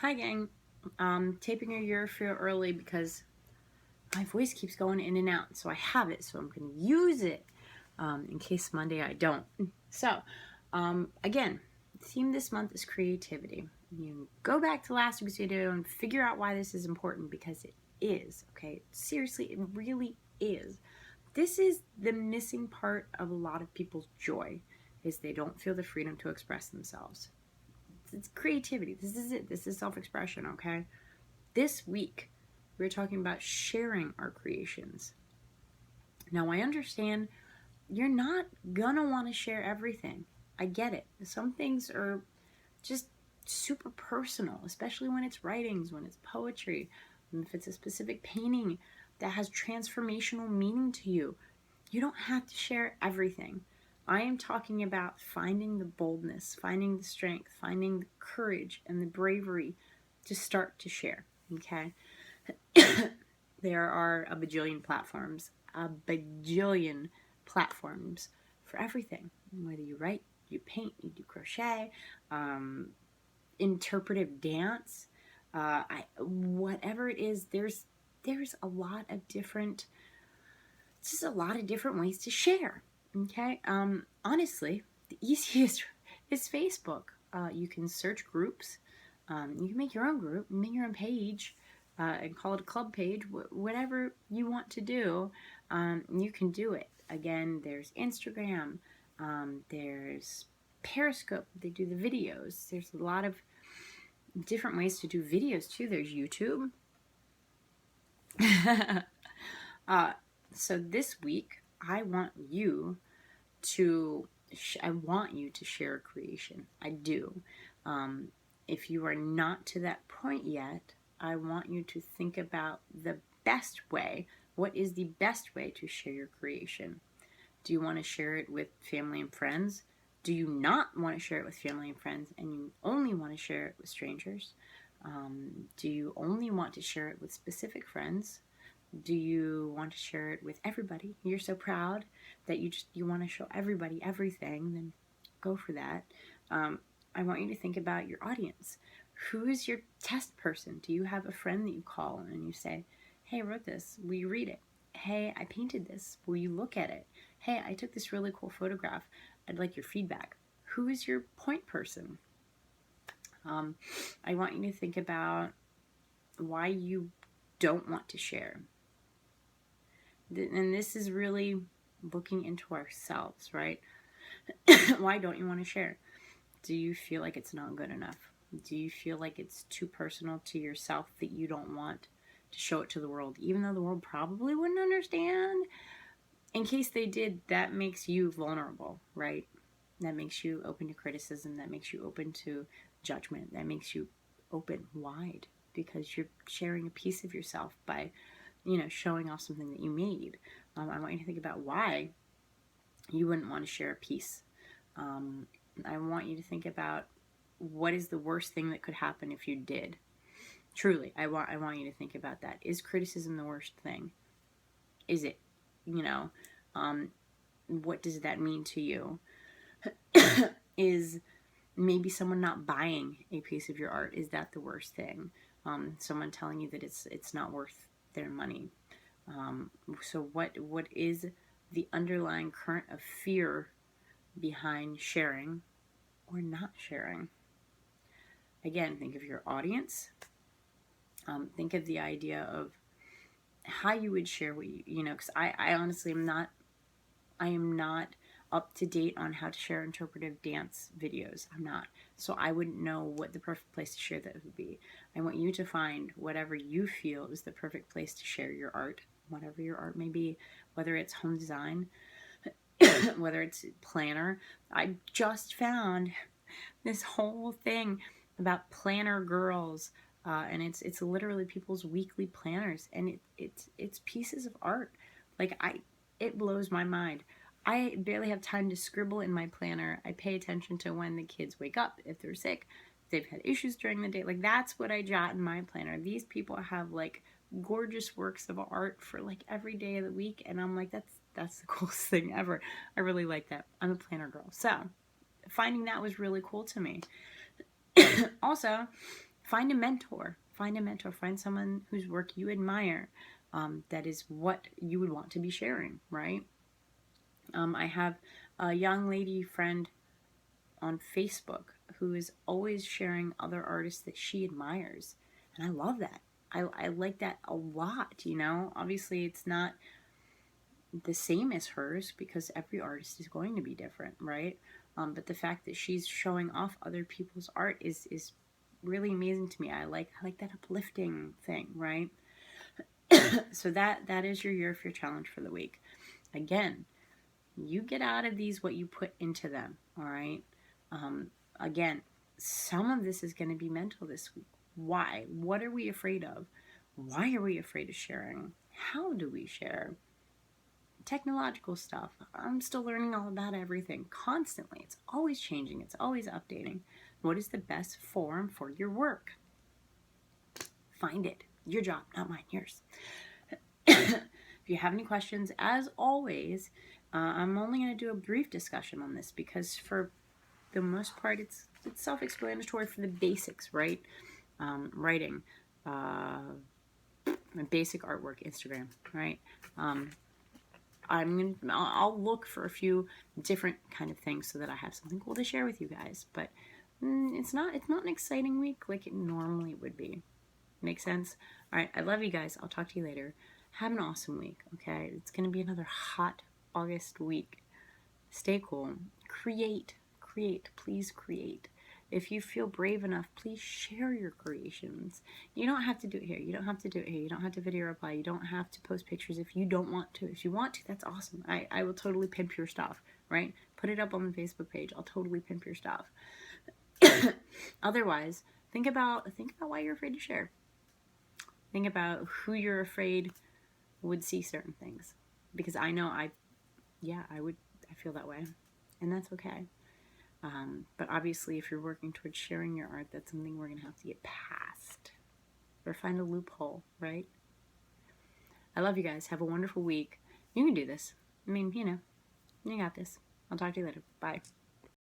Hi, gang. Taping a year for early because my voice keeps going in and out. So I have it, so I'm going to use it in case Monday I don't. So, again, the theme this month is creativity. You go back to last week's video and figure out why this is important because it is, okay? Seriously, it really is. This is the missing part of a lot of people's joy is they don't feel the freedom to express themselves. It's creativity. This is it. This is self-expression, okay? This week, we're talking about sharing our creations. Now, I understand you're not gonna want to share everything. I get it. Some things are just super personal, especially when it's writings, when it's poetry, if it's a specific painting that has transformational meaning to you. You don't have to share everything. I am talking about finding the boldness, finding the strength, finding the courage and the bravery to start to share, okay? There are a bajillion platforms for everything. Whether you write, you paint, you do crochet, interpretive dance, whatever it is, there's a lot of different ways to share. Okay. Honestly, the easiest is Facebook. You can search groups. You can make your own group, make your own page, and call it a club page. Whatever you want to do, you can do it. Again, there's Instagram. There's Periscope. They do the videos. There's a lot of different ways to do videos too. There's YouTube. So this week, I want you to share a creation. I do. If you are not to that point yet, I want you to think about the best way. What is the best way to share your creation? Do you want to share it with family and friends? Do you not want to share it with family and friends and you only want to share it with strangers? Do you only want to share it with specific friends? Do you want to share it with everybody? You're so proud that you want to show everybody everything, then go for that. I want you to think about your audience. Who is your test person? Do you have a friend that you call and you say, hey, I wrote this, will you read it? Hey, I painted this, will you look at it? Hey, I took this really cool photograph, I'd like your feedback. Who is your point person? I want you to think about why you don't want to share. And this is really looking into ourselves, right? Why don't you want to share? Do you feel like it's not good enough? Do you feel like it's too personal to yourself that you don't want to show it to the world, even though the world probably wouldn't understand? In case they did, that makes you vulnerable, right? That makes you open to criticism. That makes you open to judgment. That makes you open wide because you're sharing a piece of yourself by showing off something that you made. I want you to think about why you wouldn't want to share a piece. I want you to think about what is the worst thing that could happen if you did. Truly, I want you to think about that. Is criticism the worst thing? Is it? What does that mean to you? Is maybe someone not buying a piece of your art, is that the worst thing? Someone telling you that it's not worth their money. So what is the underlying current of fear behind sharing or not sharing? Again, think of your audience. Think of the idea of how you would share what because I honestly I am not up to date on how to share interpretive dance videos. I'm not. So I wouldn't know what the perfect place to share that would be. I want you to find whatever you feel is the perfect place to share your art, whatever your art may be, whether it's home design, whether it's planner. I just found this whole thing about planner girls, and it's literally people's weekly planners, and it's pieces of art. Like it blows my mind. I barely have time to scribble in my planner. I pay attention to when the kids wake up, if they're sick, if they've had issues during the day. Like that's what I jot in my planner. These people have like gorgeous works of art for like every day of the week, and I'm like, that's the coolest thing ever. I really like that. I'm a planner girl. So finding that was really cool to me. Also, find a mentor. Find a mentor. Find someone whose work you admire. That is what you would want to be sharing, right? I have a young lady friend on Facebook who is always sharing other artists that she admires. And I love that. I like that a lot, you know? Obviously, it's not the same as hers because every artist is going to be different, right? But the fact that she's showing off other people's art is really amazing to me. I like that uplifting thing, right? So that is your year for your challenge for the week. Again, you get out of these what you put into them, all right? Again, some of this is going to be mental this week. Why? What are we afraid of? Why are we afraid of sharing? How do we share? Technological stuff. I'm still learning all about everything constantly. It's always changing. It's always updating. What is the best form for your work? Find it. Your job, not mine, yours. If you have any questions, as always, I'm only going to do a brief discussion on this because for the most part, it's self-explanatory for the basics, right? Writing, basic artwork, Instagram, right? I'll look for a few different kind of things so that I have something cool to share with you guys. But it's not an exciting week like it normally would be. Make sense? All right, I love you guys. I'll talk to you later. Have an awesome week. Okay, it's gonna be another hot August week. Stay cool. Create. Please create. If you feel brave enough, please share your creations. You don't have to do it here. You don't have to do it here. You don't have to video reply. You don't have to post pictures if you don't want to. If you want to, that's awesome. I will totally pimp your stuff, right? Put it up on the Facebook page. I'll totally pimp your stuff. Otherwise, think about why you're afraid to share. Think about who you're afraid would see certain things. Because I know I feel that way. And that's okay. But obviously, if you're working towards sharing your art, that's something we're going to have to get past. Or find a loophole, right? I love you guys. Have a wonderful week. You can do this. I mean, you got this. I'll talk to you later. Bye.